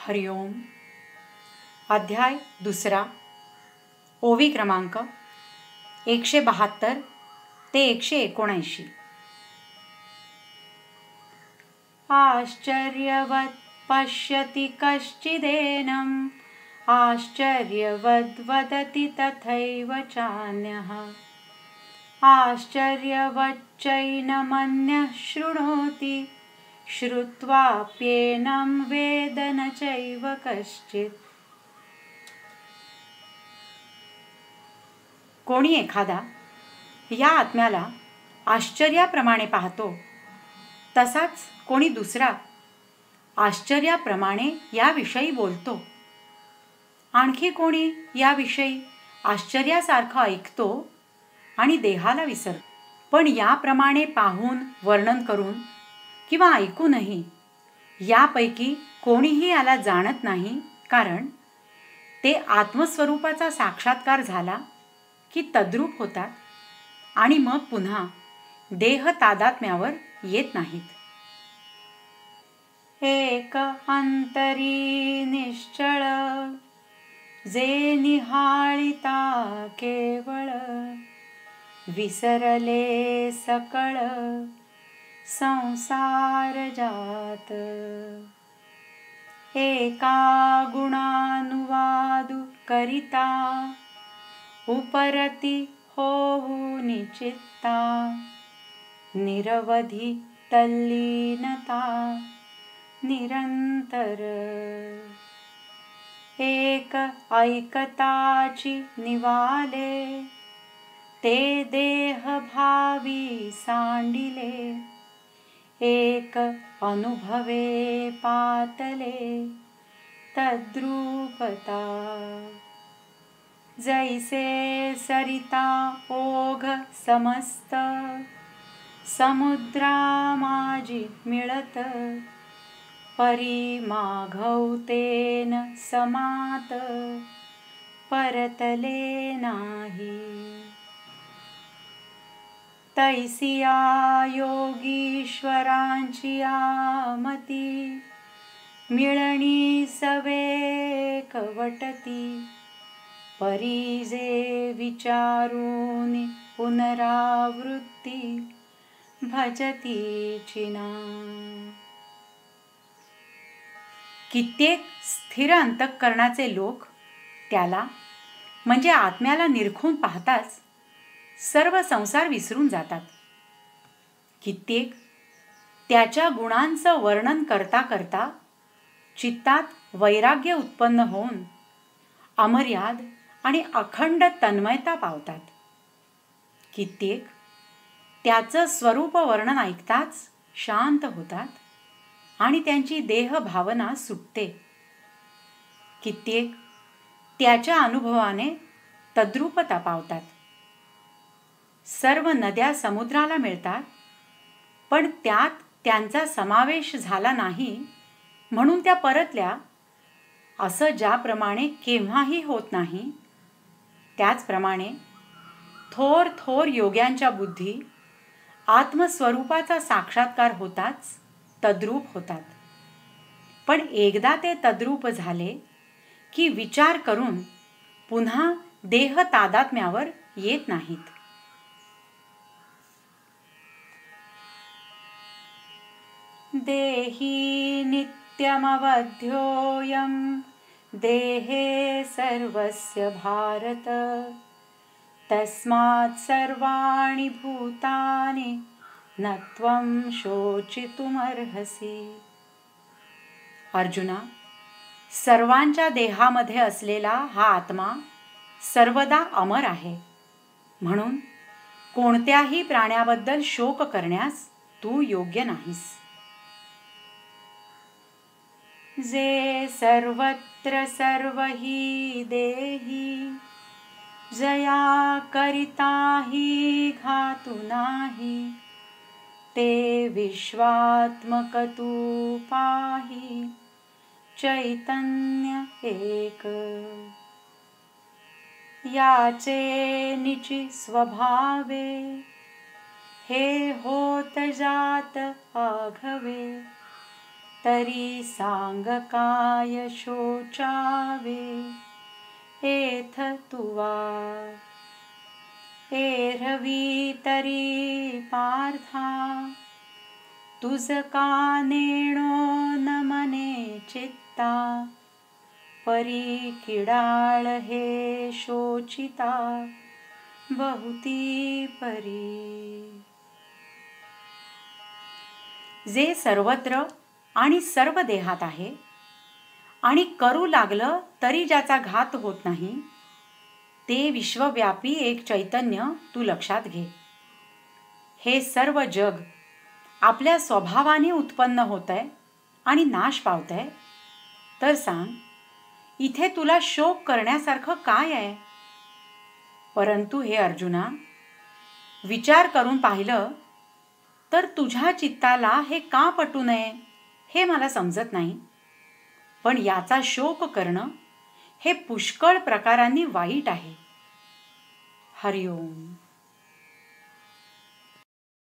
हरिओम. अध्याय दुसरा. ओवी क्रमांक 172 ते 179. आश्चर्यवत् पश्यति कश्चिदेनम् आश्चर्यवद् वदति तथैव चान्यः आश्चर्यवच्चैनमन्यः शृणोति श्रुत्वाप्येनं वेद न चैव कश्चित्. कोणी एखादा या आत्म्याला आश्चर्याप्रमाणे पाहतो, तसाच कोणी दुसरा आश्चर्याप्रमाणे याविषयी बोलतो. आणखी कोणी याविषयी आश्चर्यासारखं ऐकतो आणि देहाला विसरतो. पण याप्रमाणे पाहून, वर्णन करून किंवा ऐकूनही यापैकी कोणीही याला जाणत नाही, कारण ते आत्मस्वरूपाचा साक्षात्कार झाला की तद्रूप होतात आणि मग पुन्हा देह तादात्म्यावर येत नाहीत. एक अंतरी निश्चळ जे निहाळिता केवळ विसरले सकळ संसार जात. एका गुणानुवादु करिता उपरती होऊनि चित्ता निरवधी तल्लीनता निरंतर. एक ऐकताची निवाले ते देह भावी सांडिले एक अनुभवे पातले तद्रूपता. जैसे सरिता ओघ समस्त समुद्रा माझी मिळत परी माघवतेन समात परतले नाही. तैसिया योगीश्वरांची आमती मिळणी सवेक वटती परी जे विचारून पुनरावृत्ती भजती चिना. कित्येक स्थिर अंतःकरणाचे लोक त्याला म्हणजे आत्म्याला निरखून पाहताच सर्व संसार विसरून जातात. कित्येक त्याच्या गुणांचं वर्णन करता करता चित्तात वैराग्य उत्पन्न होऊन अमर्याद आणि अखंड तन्मयता पावतात. कित्येक त्याचं स्वरूप वर्णन ऐकताच शांत होतात आणि त्यांची देह भावना सुटते. कित्येक त्याच्या अनुभवाने तद्रूपता पावतात. सर्व नद्या समुद्राला मिळतात, पण त्यात त्यांचा समावेश झाला नाही म्हणून त्या परतल्या, असं ज्याप्रमाणे केव्हाही होत नाही, त्याचप्रमाणे थोर थोर योग्यांच्या बुद्धी आत्मस्वरूपाचा साक्षात्कार होताच तद्रूप होतात. पण एकदा ते तद्रूप झाले की विचार करून पुन्हा देह तादात्म्यावर येत नाहीत. देही नित्यमवध्योऽयं देहे सर्वस्य भारत तस्मात् सर्वाणि भूतानि न त्वं शोचितुमर्हसि. अर्जुना, सर्वांच्या देहामध्ये असलेला हा आत्मा सर्वदा अमर आहे, म्हणून कोणत्याही प्राण्याबद्दल शोक करण्यास तू योग्य नाहीस. जे सर्वत्र सर्वही देही जया करिताही घातु नाही ते विश्वात्मक तू पाही चैतन्य एक. याचे निची स्वभावे हे होत जात आघवे तरी सांग काय शोचावे. एथ तुवा एरवी तरी पार्था, तुझ का नेणो न मने चित्ता. परी किडाळ हे शोचिता, बहुती परी. जे सर्वत्र आणि सर्व देहात आहे आणि करू लागलं तरी ज्याचा घात होत नाही, ते विश्वव्यापी एक चैतन्य तू लक्षात घे. हे सर्व जग आपल्या स्वभावाने उत्पन्न होतंय आणि नाश पावतंय, तर सांग इथे तुला शोक करण्यासारखं काय आहे? परंतु हे अर्जुना, विचार करून पाहिलं तर तुझ्या चित्ताला हे का पटू नये हे मला समजत नाही. पण याचा शोक करणं हे पुष्कळ प्रकारांनी वाईट आहे. हरिओम.